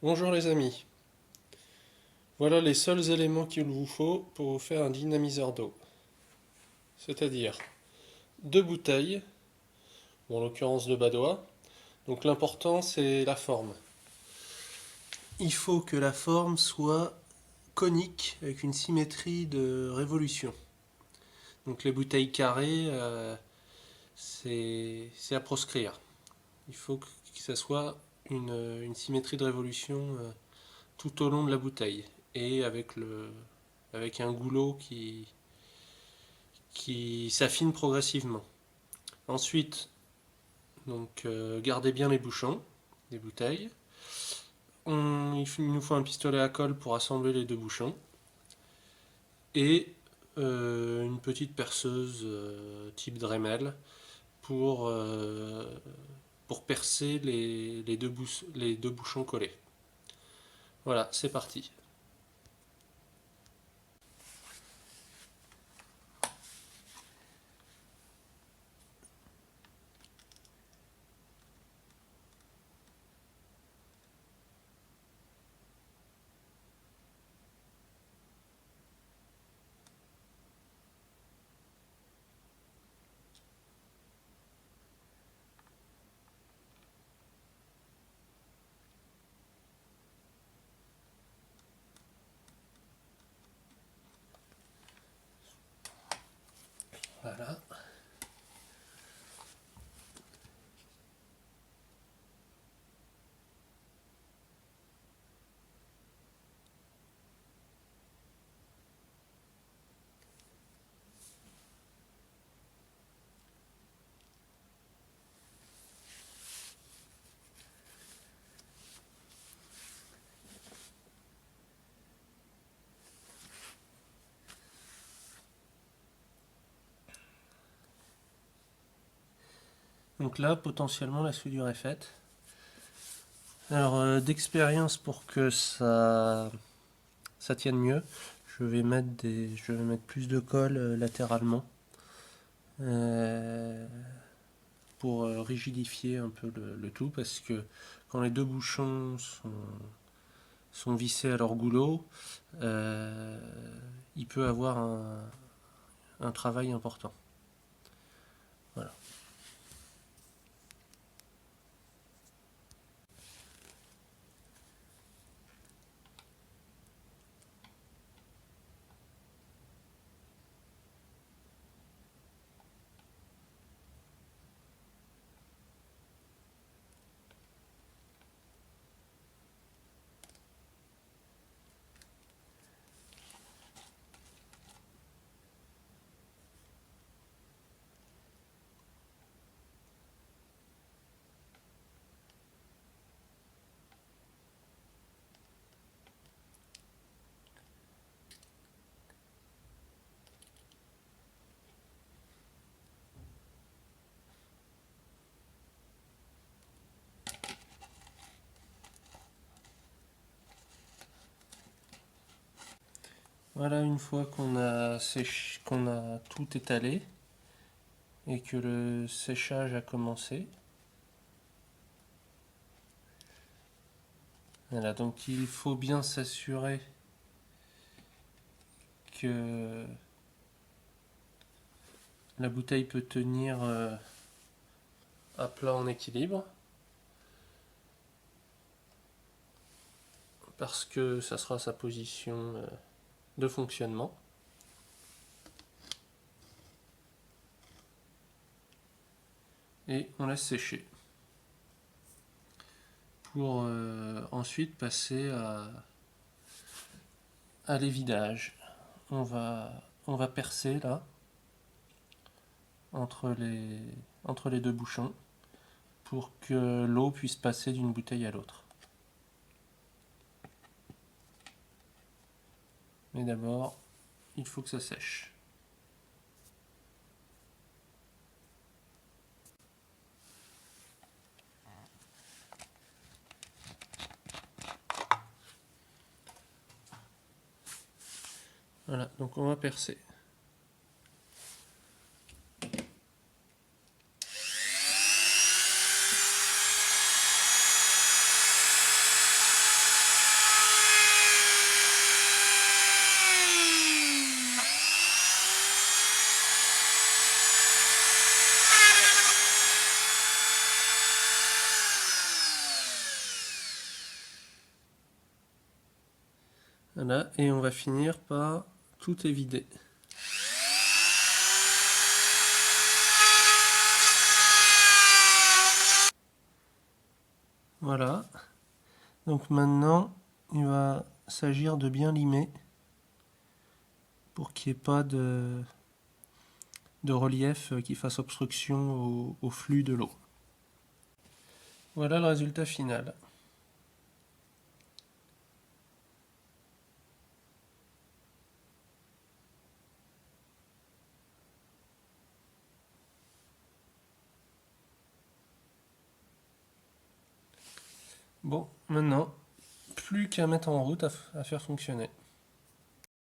Bonjour les amis, voilà les seuls éléments qu'il vous faut pour vous faire un dynamiseur d'eau. C'est-à-dire deux bouteilles, bon, en l'occurrence deux badois. Donc l'important c'est la forme. Il faut que la forme soit conique avec une symétrie de révolution. Donc les bouteilles carrées, c'est à proscrire. Il faut que ça soit une symétrie de révolution tout au long de la bouteille et avec un goulot qui s'affine progressivement. Ensuite, donc, gardez bien les bouchons des bouteilles. Il nous faut un pistolet à colle pour assembler les deux bouchons et une petite perceuse type Dremel pour, euh, pour percer les deux bouchons collés. Voilà, c'est parti. Voilà. Donc là, potentiellement, la soudure est faite. Alors, d'expérience pour que ça tienne mieux, je vais mettre plus de colle latéralement euh, pour rigidifier un peu le tout parce que quand les deux bouchons sont vissés à leur goulot, euh, il peut avoir un travail important. Voilà. Voilà, une fois qu'on a tout étalé et que le séchage a commencé. Voilà, donc il faut bien s'assurer que la bouteille peut tenir à plat en équilibre parce que ça sera sa position de fonctionnement. Et on laisse sécher pour ensuite passer à l'évidage. On va percer là entre entre les deux bouchons pour que l'eau puisse passer d'une bouteille à l'autre. Mais d'abord, il faut que ça sèche. Voilà, donc on va percer. Voilà, et on va finir par tout évider. Voilà. Donc maintenant, il va s'agir de bien limer pour qu'il n'y ait pas de relief qui fasse obstruction au flux de l'eau. Voilà le résultat final. Bon, maintenant, plus qu'à mettre en route à faire fonctionner.